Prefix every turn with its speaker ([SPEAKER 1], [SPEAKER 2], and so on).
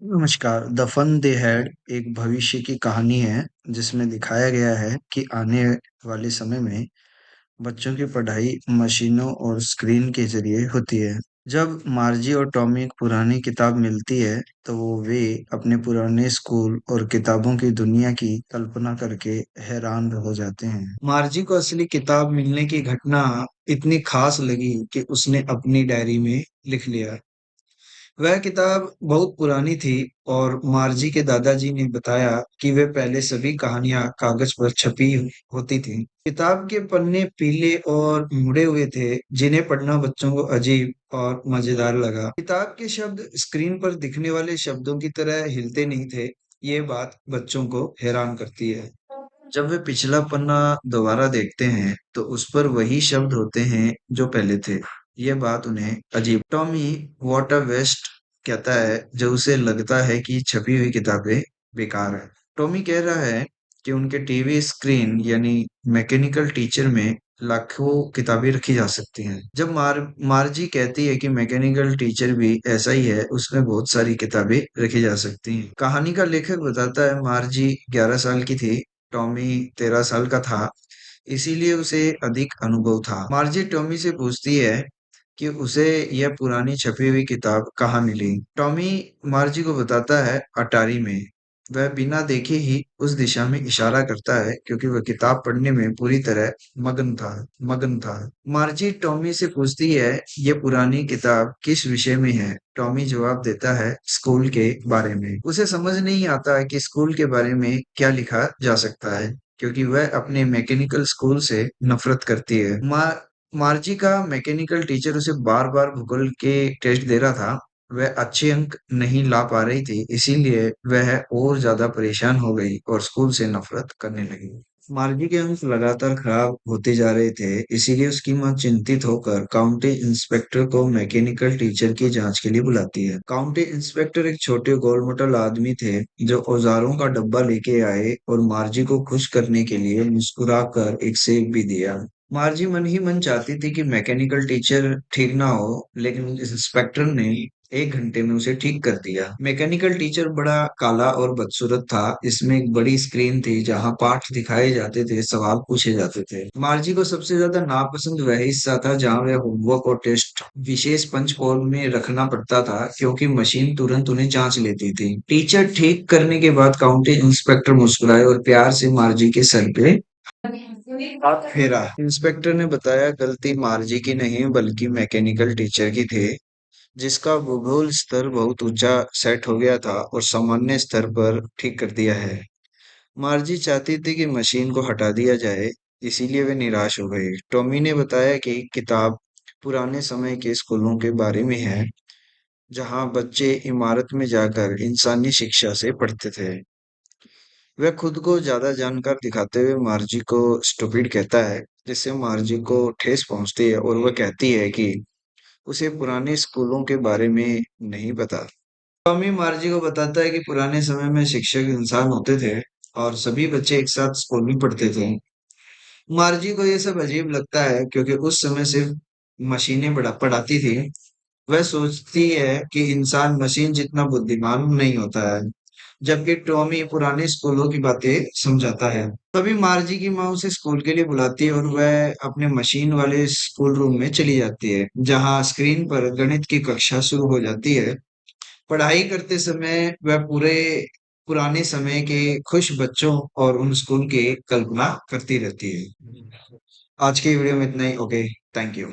[SPEAKER 1] नमस्कार। The fun they had एक भविष्य की कहानी है जिसमें दिखाया गया है कि आने वाले समय में बच्चों की पढ़ाई मशीनों और स्क्रीन के जरिए होती है। जब मार्जी और टॉमी एक पुरानी किताब मिलती है तो वे अपने पुराने स्कूल और किताबों की दुनिया की कल्पना करके हैरान हो जाते हैं। मार्जी को असली किताब मिलने की घटना इतनी खास लगी कि उसने अपनी डायरी में लिख लिया। वह किताब बहुत पुरानी थी और मार्जी के दादाजी ने बताया कि वे पहले सभी कहानियां कागज पर छपी होती थी। किताब के पन्ने पीले और मुड़े हुए थे, जिन्हें पढ़ना बच्चों को अजीब और मजेदार लगा। किताब के शब्द स्क्रीन पर दिखने वाले शब्दों की तरह हिलते नहीं थे। ये बात बच्चों को हैरान करती है। जब वे पिछला पन्ना दोबारा देखते हैं तो उस पर वही शब्द होते हैं जो पहले थे। ये बात उन्हें अजीब। टॉमी व्हाट अ वेस्ट कहता है जब उसे लगता है कि छपी हुई किताबें बेकार है। टॉमी कह रहा है कि उनके टीवी स्क्रीन यानी मैकेनिकल टीचर में लाखों किताबें रखी जा सकती हैं। जब मार्जी कहती है कि मैकेनिकल टीचर भी ऐसा ही है, उसमें बहुत सारी किताबें रखी जा सकती हैं। कहानी का लेखक बताता है मार्जी 11 साल की थी, टॉमी 13 साल का था, इसीलिए उसे अधिक अनुभव था। मार्जी टॉमी से पूछती है कि उसे यह पुरानी छपी हुई किताब कहाँ मिली। टॉमी मार्जी को बताता है अटारी में। वह बिना देखे ही उस दिशा में इशारा करता है क्योंकि वह किताब पढ़ने में पूरी तरह मगन था। मार्जी टॉमी से पूछती है ये पुरानी किताब किस विषय में है। टॉमी जवाब देता है स्कूल के बारे में। उसे समझ नहीं आता कि स्कूल के बारे में क्या लिखा जा सकता है क्योंकि वह अपने मैकेनिकल स्कूल से नफरत करती है। मार्जी का मैकेनिकल टीचर उसे बार बार भूगोल के टेस्ट दे रहा था। वह अच्छे अंक नहीं ला पा रही थी, इसीलिए वह और ज्यादा परेशान हो गई और स्कूल से नफरत करने लगी। मार्गी के अंक लगातार खराब होते जा रहे थे, इसीलिए उसकी मां चिंतित होकर काउंटी इंस्पेक्टर को मैकेनिकल टीचर की जांच के लिए बुलाती है। काउंटी इंस्पेक्टर एक छोटे गोलमोटल आदमी थे जो औजारों का डब्बा लेके आए और मार्जी को खुश करने के लिए मुस्कुराकर एक सेब भी दिया। मार्जी मन ही मन चाहती थी कि मैकेनिकल टीचर ठीक ना हो, लेकिन इंस्पेक्टर ने 1 घंटे में उसे ठीक कर दिया। मैकेनिकल टीचर बड़ा काला और बदसूरत था। इसमें एक बड़ी स्क्रीन थी जहां पाठ दिखाए जाते थे, सवाल पूछे जाते थे। मार्जी को सबसे ज्यादा नापसंद वह हिस्सा था जहां वह होमवर्क और टेस्ट विशेष पंच कोड में रखना पड़ता था क्योंकि मशीन तुरंत उन्हें जांच लेती थी। टीचर ठीक करने के बाद काउंटी इंस्पेक्टर मुस्कुराए और प्यार से मार्जी के सर पे हाथ फेरा। इंस्पेक्टर ने बताया गलती मार्जी की नहीं बल्कि मैकेनिकल टीचर की थी, जिसका भूगोल स्तर बहुत ऊंचा सेट हो गया था और सामान्य स्तर पर ठीक कर दिया है। मार्जी चाहती थी कि मशीन को हटा दिया जाए, इसीलिए वे निराश हो गई। टॉमी ने बताया कि किताब पुराने समय के स्कूलों के बारे में है, जहां बच्चे इमारत में जाकर इंसानी शिक्षा से पढ़ते थे। वह खुद को ज्यादा जानकार दिखाते हुए मार्जी को स्टूपिड कहता है, जिससे मार्जी को ठेस पहुंचती है और वह कहती है कि उसे पुराने स्कूलों के बारे में नहीं पता। टॉमी मार्जी को बताता है कि पुराने समय में शिक्षक इंसान होते थे और सभी बच्चे एक साथ स्कूल में पढ़ते थे। मार्जी को ये सब अजीब लगता है क्योंकि उस समय सिर्फ मशीनें पढ़ाती थी। वह सोचती है कि इंसान मशीन जितना बुद्धिमान नहीं होता है, जबकि टॉमी पुराने स्कूलों की बातें समझाता है। तभी मार्जी की माँ उसे स्कूल के लिए बुलाती है और वह अपने मशीन वाले स्कूल रूम में चली जाती है, जहाँ स्क्रीन पर गणित की कक्षा शुरू हो जाती है। पढ़ाई करते समय वह पूरे पुराने समय के खुश बच्चों और उन स्कूल की कल्पना करती रहती है। आज की वीडियो में इतना ही। Okay, thank you.